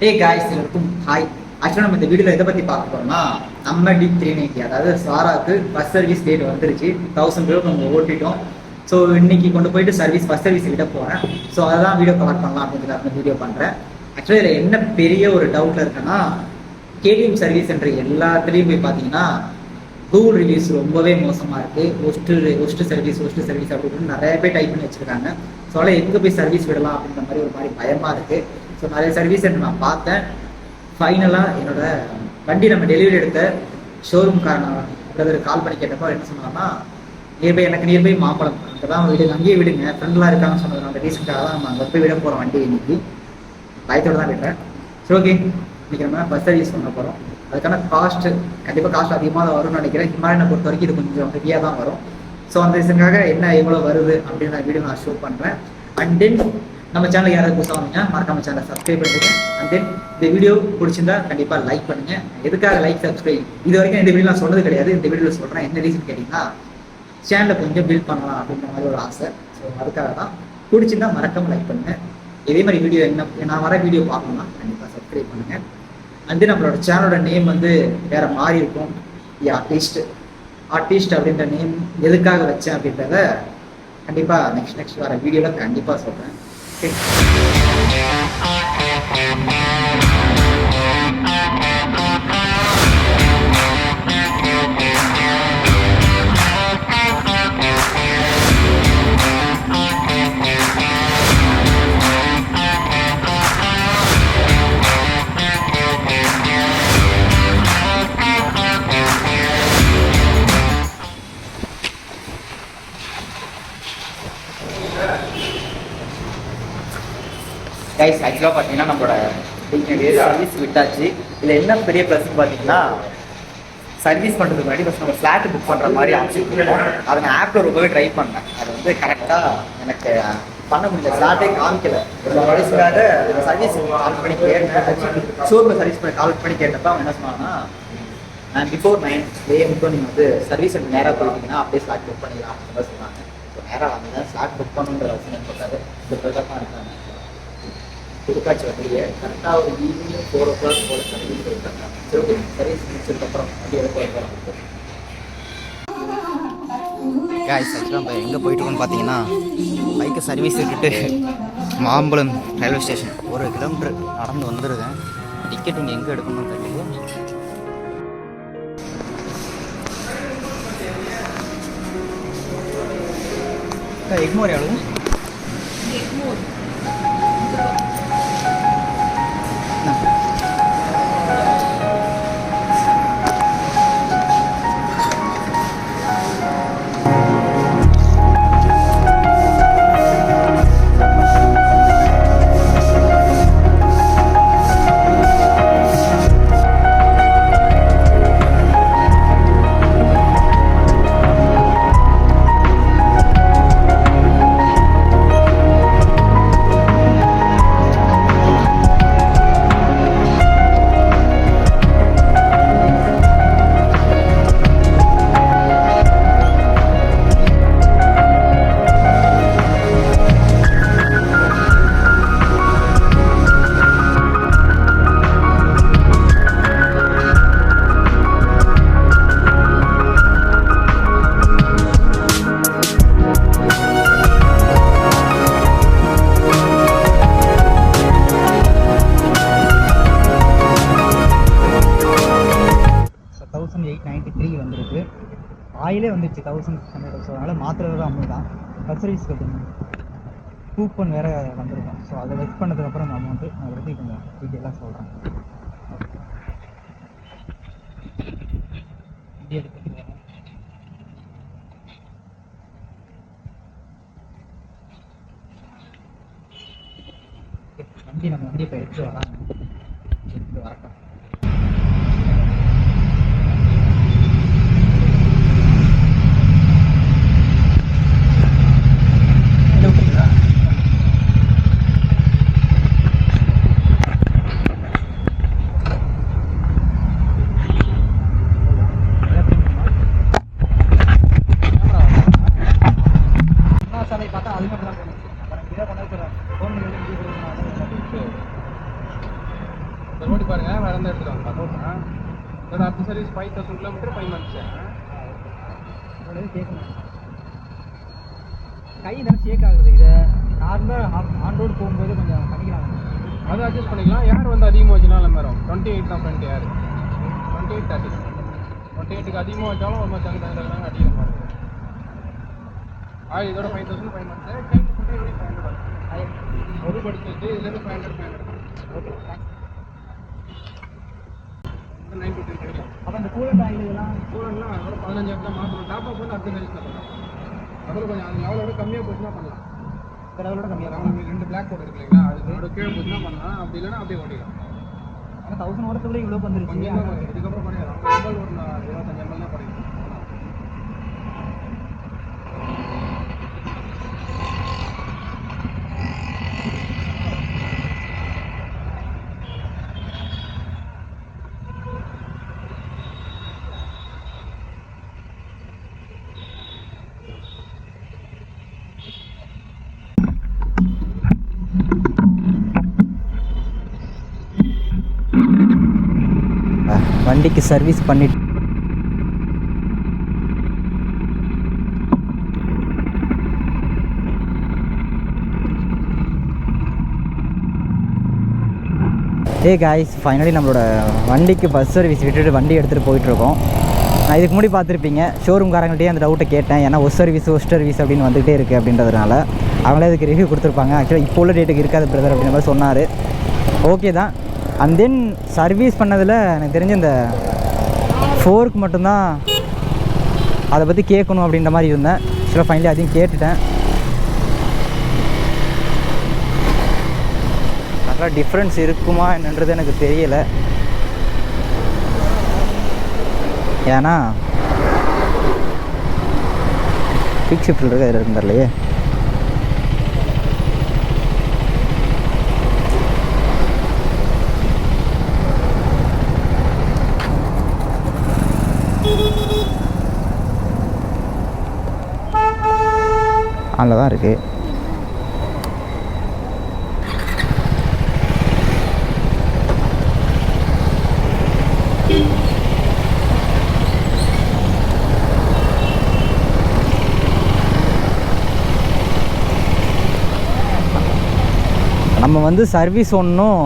ஏ guys எல்லாருக்கும் hi. ஆக்சுவலாக நம்ம இந்த வீடியோவில் எதை பற்றி பார்க்க போறோம்னா நம்ம D390 அதாவது சாராக்கு ஃபர்ஸ்ட் சர்வீஸ் டேட் வந்துருச்சு. 1000 கிலோ நம்ம ஓட்டிட்டோம். ஸோ இன்னைக்கு கொண்டு போயிட்டு ஃபர்ஸ்ட் சர்வீஸ் விட போகிறேன். ஸோ அதெல்லாம் வீடியோ கவர் பண்ணலாம் அப்படிங்கிறத வீடியோ பண்ணுறேன். ஆக்சுவலாக இதில் என்ன பெரிய ஒரு டவுட்டில் இருக்குன்னா KTM சர்வீஸ் என்ற எல்லாத்துலேயும் போய் பார்த்தீங்கன்னா கூகுள் ரிவ்யூஸ் ரொம்பவே மோசமாக இருக்குது. ஒஸ்ட்டு சர்வீஸ் அப்படின்னு நிறைய பேர் டைப் பண்ணி வச்சுருக்காங்க. ஸோ அதனால் எங்கே போய் சர்வீஸ் விடலாம் அப்படின்ற மாதிரி ஒரு மாதிரி பயமாக இருக்குது. ஸோ நிறைய சர்வீஸ் சென்டர் நான் பார்த்தேன். ஃபைனலாக என்னோட வண்டி நம்ம டெலிவரி எடுத்த ஷோரூம்காரன் பிரதர் கால் பண்ணி கேட்டப்போ என்ன சொன்னாங்கன்னா நியர்பை மாம்பழம் அங்கே தான் அங்கேயே விடுங்க, ஃப்ரெண்ட்லாம் இருக்காங்கன்னு சொன்னது. அந்த ரீசெண்டாக தான் நம்ம அங்கே போய் விட போகிறோம் வண்டி. இன்னைக்கு பயத்தோடு தான் விடுறேன். சரி, ஓகே. இன்னைக்கு நம்ம பஸ் சர்வீஸ் பண்ண போகிறோம். அதுக்கான கண்டிப்பாக காஸ்ட் அதிகமாக தான் வரும்னு நினைக்கிறேன். ஹிமாலயனை பொறுத்த வரைக்கும் இது கொஞ்சம் ஹெவியாக தான் வரும். ஸோ அந்த ரீசனுக்காக என்ன எவ்வளோ வருது அப்படின்னு நான் வீடியோ நான் ஷோ பண்ணுறேன். அண்ட் தென் நம்ம சேனல் யாராவது புதுசாக வந்தீங்கன்னா மறக்காம சேனலை சப்ஸ்கிரைப் பண்ணுங்க. அண்ட் தென் இந்த வீடியோ பிடிச்சிருந்தா கண்டிப்பாக லைக் பண்ணுங்க. எதுக்காக லைக் சப்ஸ்கிரைப் இது வரைக்கும் இந்த வீடியோ நான் சொன்னது கிடையாது. இந்த வீடியோவில் சொல்கிறேன். என்ன ரீசன் கேட்டிங்கன்னா சேனலை கொஞ்சம் பில்ட் பண்ணலாம் அப்படின்ற மாதிரி ஒரு ஆசை. ஸோ அதுக்காக தான். பிடிச்சிருந்தா மறக்காம லைக் பண்ணுங்க. இதே மாதிரி வீடியோ நான் வர வீடியோ பார்க்கணும்னா கண்டிப்பாக சப்ஸ்கிரைப் பண்ணுங்க. அண்ட் தென் நம்மளோட சேனலோட நேம் வந்து வேற மாறி இருக்கும். ஆர்டிஸ்ட் அப்படின்ற நேம் எதுக்காக வச்சேன் அப்படின்றத கண்டிப்பாக நெக்ஸ்ட் வர வீடியோவில் கண்டிப்பாக சொல்கிறேன். கைஸ் ஆக்சுவலாக பார்த்தீங்கன்னா நம்மளோட சர்வீஸ் விட்டாச்சு. இதில் என்ன பெரிய ப்ளஸ் பார்த்தீங்கன்னா சர்வீஸ் பண்ணுறதுக்கு முன்னாடி ஃபஸ்ட் நம்ம ஃப்ளாட் புக் பண்ணுற மாதிரி ஆப்ஷன் இருக்கும். அதை நான் ஆப்பில் ரொம்பவே ட்ரை பண்ணேன். அது வந்து கரெக்டாக எனக்கு பண்ண முடியல. ஃப்ளாட்டே காமிக்கல. ப்ரைஸ்க்காக சர்வீஸ் கால் பண்ணி கேட்டேன். ஷோரூமில் சர்வீஸ் பண்ணி கால் பண்ணி கேட்டப்போ அவன் என்ன சொன்னாங்கன்னா பிஃபோர் 9 AM நீங்கள் வந்து சர்வீஸ் சென்டர் நேராக போயிட்டீங்கன்னா அப்படியே ஃப்ளாட் புக் பண்ணிக்கலாம் அப்படின்னு சொன்னாங்க. ஸோ நேராக வந்து ஃப்ளாட் புக் பண்ணுன்ற அவசியம் போட்டாரு. இந்த பிரதமாக இருக்காங்க புதுக்காட்சி வண்டியை கரெக்டாக ஒரு ஈவினிங் 4 o'clock போல சர்வீஸ் இருக்காங்க. சரி, சர்வீஸ் முடிச்சதுக்கப்புறம் வண்டி எடுக்க போகிறோம். காய்ஸ் ஆக்சுவலாக நம்ம எங்கே போயிட்டுருக்கோம்னு பார்த்தீங்கன்னா பைக்கை சர்வீஸ் விட்டுட்டு மாம்பழம் ரயில்வே ஸ்டேஷன் 1 கிலோமீட்டர் நடந்து வந்துருக்கேன். டிக்கெட் இங்கே எங்கே எடுக்கணும்னு தெரியல. எக்மோர் எவ்வளோ? வந்துருக்கு. ஆயிலே வந்துடுச்சு 1600. ஸோ அதனால் மாத்திரை அமௌண்ட் தான். பஸ் சர்வீஸ் கூப்பன் வேறு வந்துருக்கும். ஸோ அதை வெட் பண்ணதுக்கப்புறம் அந்த அமௌண்ட்டு நான் பற்றி கொஞ்சம் டீட்டெயிலாக சொல்கிறேன். வண்டி நம்ம வண்டியை இப்போ எடுத்து வராங்க. எடுத்து வரட்டும். பார்த்தா அது மட்டும் தான் ஃபோன் பண்ணி ஓட்டி பாருங்க வேற எந்த எடுத்துட்டு வாங்க இதோட அடுத்த சர்வீஸ் 5000 கிலோமீட்டர் 5 months கேட்கணும் கை தான் ஷேக் ஆகுது. இதை நார்மலாக ஆன் ரோடு போகும்போது கொஞ்சம் பண்ணிக்கலாம். அதை அட்ஜஸ்ட் பண்ணிக்கலாம். ஏர் வந்து அதிகமாக வச்சுனாலும் நம்ம வரும் 28 தான் ஃப்ரண்ட் ஏர் 28 30 28க்கு அதிகமாக வச்சாலும் ஒரு மாதிரி தங்க அடிக்கிற மாதிரி இருக்கும். இதோட 5000 5 months டைம் ஃபுட்டே எப்படி 500 ஒரு படிச்சு இதுலேருந்து 500 ஓகே 9 அப்போ இந்த கூலர் பேங்க் இதெல்லாம் கூலர்லாம் அதோட 15 இடத்துல மாற்றணும். டாப் அப் வந்து அடுத்த சர்வீஸ் பண்ணலாம். அதில் கொஞ்சம் அது எவ்வளோ கம்மியாக போச்சுன்னா பண்ணலாம். அதோட கம்மியாக தான் உங்களுக்கு 2 பிளாக் கோட் இருக்கு இல்லைங்களா, அதுக்கு கீழே போச்சுன்னா பண்ணலாம். அப்படி இல்லைன்னா அப்படியே ஓட்டிக்கலாம். ஆனால் 1000 ஓரத்துக்குள்ளே இவ்வளோ வந்துருச்சு. கொஞ்சம் தான் இதுக்கப்புறம் பண்ணிடலாம். எம்எல் ஒரு 25 ml தான் பண்ணிக்கலாம். வண்டிக்கு சர்வீஸ் பண்ணிட்டு காய்ஸ் ஃபைனலி நம்மளோட வண்டிக்கு பஸ் சர்வீஸ் விட்டுட்டு வண்டி எடுத்துகிட்டு போயிட்டுருக்கோம். நான் இதுக்கு முன்னாடி பார்த்துருப்பீங்க ஷோரூம்காரங்கள்ட்டே அந்த டவுட்டை கேட்டேன். ஏன்னா ஒஸ் சர்வீஸ் அப்படின்னு வந்துகிட்டே இருக்குது அப்படின்றதுனால அவங்களே அதுக்கு ரிவ்யூ கொடுத்துருப்பாங்க. ஆக்சுவலாக இப்போ உள்ள டேட்டுக்கு இருக்காது பிரதர் அப்படின்ற மாதிரி சொன்னார். ஓகே தான். அண்ட் தென் சர்வீஸ் பண்ணதில் எனக்கு தெரிஞ்ச இந்த ஃபோர்க்கு மட்டும்தான் அதை பற்றி கேட்கணும் அப்படின்ற மாதிரி இருந்தேன். ஆக்சுவலாக ஃபைனலி அதையும் கேட்டுட்டேன். நல்லா டிஃப்ரென்ஸ் இருக்குமா என்னன்றது எனக்கு தெரியலை. ஏன்னா பிக் ஷிஃப்டில் இருக்க அதில் இருந்தார்லையே. அதில் தான் இருக்குது. நம்ம வந்து சர்வீஸ் ஒன்றும்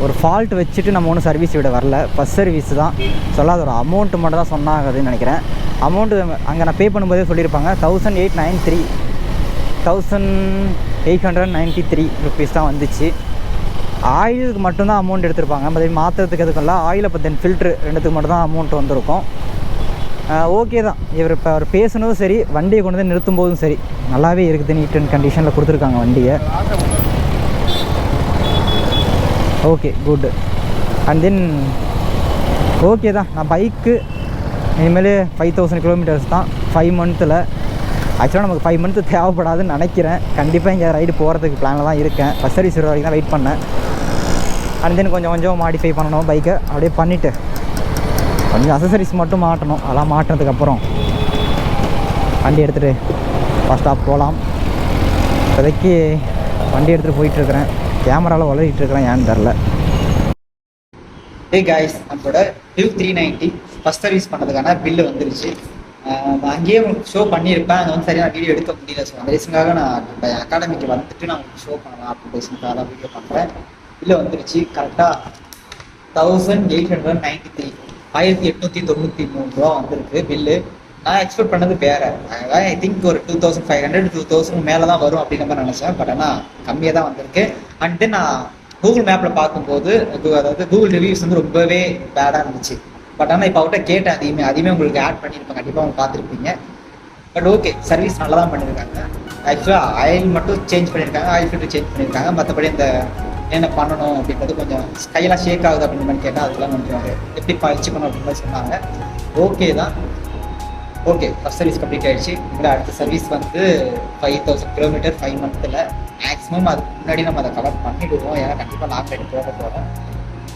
ஒரு ஃபால்ட் வச்சுட்டு நம்ம ஒன்றும் சர்வீஸ் விட வரல. ஃபஸ்ட் சர்வீஸ் தான் சொல்லாத ஒரு அமௌண்ட்டு மட்டும் தான் சொன்னாங்கன்னு நினைக்கிறேன். அமௌண்ட்டு அங்கே நான் பே பண்ணும்போதே சொல்லியிருப்பாங்க 1893 ருபீஸ் தான் வந்துச்சு. ஆயிலுக்கு மட்டும்தான் அமௌண்ட் எடுத்திருப்பாங்க. மற்ற மாற்றுறதுக்கு எதுக்கும்ல ஆயில் அப்போ தென் ஃபில்ட்ரு ரெண்டுத்துக்கு மட்டும் தான் அமௌண்ட் வந்திருக்கும். ஓகே தான். இவர் இப்போ அவர் பேசுனதும் சரி, வண்டியை கொண்டு வந்து நிறுத்தும் போதும் சரி நல்லாவே இருக்குது. நீட் அண்ட் கண்டிஷனில் கொடுத்துருக்காங்க வண்டியை. Okay good. And then okay தான். நான் பைக்கு இனிமேல் 5000 கிலோமீட்டர்ஸ் தான் 5 மந்த்தில். ஆக்சுவலாக நமக்கு 5 மந்த்து தேவைப்படாதுன்னு நினைக்கிறேன். கண்டிப்பாக இங்கே ரைடு போகிறதுக்கு பிளானில் தான் இருக்கேன். ஃபஸ்ட் சர்வீஸ் வரைக்கும் தான் வெயிட் பண்ணேன். அண்ட் தென் கொஞ்சம் மாடிஃபை பண்ணணும் பைக்கை. அப்படியே பண்ணிவிட்டு கொஞ்சம் அசசரிஸ் மட்டும் மாட்டணும். அதெல்லாம் மாட்டினதுக்கப்புறம் வண்டி எடுத்துகிட்டு ஃபஸ்ட் ஸ்டாப் போகலாம். இப்போதைக்கு வண்டி எடுத்துகிட்டு போயிட்டுருக்கிறேன். கேமராவில் வளரிட்டு இருக்கிறேன், ஏன்னு தெரில. காய்ஸ் நம்மளோட டியூக் 390 ஃபஸ்ட் சர்வீஸ் பண்ணதுக்கான பில்லு வந்துருச்சு. அங்கேயே உங்களுக்கு ஷோ பண்ணியிருப்பேன். அது வந்து சரியாக வீடியோ எடுக்க முடியல. ஸோ அந்த ரீசனுக்காக நான் நம்ம அகாடமிக்கு வந்துட்டு நான் உங்களுக்கு ஷோ பண்ணலாம் அப்படின்னு ரீசனுக்காக தான் வீடியோ பண்ணுறேன். பில்லு வந்துருச்சு கரெக்டாக 1893 1893 ரூபா வந்திருக்கு பில்லு. நான் எக்ஸ்பெக்ட் பண்ணது வேறு. ஐ திங்க் ஒரு 2500 2000 மேலே தான் வரும் அப்படின்ற மாதிரி நினச்சேன். பட் ஆனால் கம்மியாக தான் வந்திருக்கு. அண்ட் தென் நான் கூகுள் மேப்பில் பார்க்கும்போது அதாவது கூகுள் ரிவ்யூஸ் வந்து ரொம்பவே பேடாக இருந்துச்சு. பட் ஆனால் இப்போ அவர்கிட்ட கேட்டேன். அதையுமே உங்களுக்கு ஆட் பண்ணியிருப்பேன். கண்டிப்பாக அவங்க பார்த்துருப்பீங்க. பட் ஓகே சர்வீஸ் நல்லா தான் பண்ணியிருக்காங்க. ஆக்சுவலாக ஆயில் மட்டும் சேஞ்ச் பண்ணியிருக்காங்க, ஆயில் ஃபில்டர் சேஞ்ச் பண்ணியிருக்காங்க. மற்றபடி இந்த என்ன பண்ணணும் அப்படின்றது கொஞ்சம் கையெல்லாம் ஷேக் ஆகுது அப்படின்னு மாதிரி கேட்டால் அதுக்கெல்லாம் கொஞ்சம் எப்படி வச்சுக்கணும் அப்படின்னு மாதிரி சொன்னாங்க. ஓகே தான். ஓகே ஃபஸ்ட் சர்வீஸ் கம்ப்ளீட் ஆகிடுச்சு. இதில் அடுத்த சர்வீஸ் வந்து 5000 கிலோமீட்டர் 5 மந்த்தில். மேக்ஸிமம் அதுக்கு முன்னாடி நம்ம அதை கவர் பண்ணிவிடுவோம். ஏன்னா கண்டிப்பாக லாங் ரைடு போக போகிறோம்.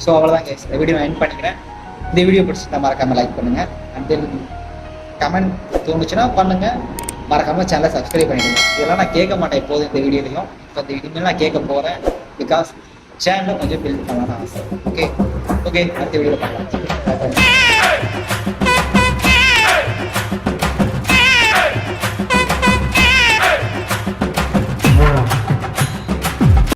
ஸோ அவ்வளோதான் கேஸ். இந்த வீடியோ நான் எண்ட் பண்ணிக்கிறேன். இந்த வீடியோ பிடிச்சிருந்தா மறக்காமல் லைக் பண்ணுங்கள். அண்ட் தென் கமெண்ட் தோணுச்சுன்னா பண்ணுங்கள். மறக்காமல் சேனலை சப்ஸ்கிரைப் பண்ணிவிடுங்க. இதெல்லாம் நான் கேட்க மாட்டேன் எப்போதும் இந்த வீடியோலையும். இப்போ இந்த வீடியோ நான் கேட்க போகிறேன். பிகாஸ் சேனலை கொஞ்சம் பில்ட் பண்ணலாம்னு ஆசை. ஓகே. ஓகே அடுத்த வீடியோவில் பார்க்கலாம்.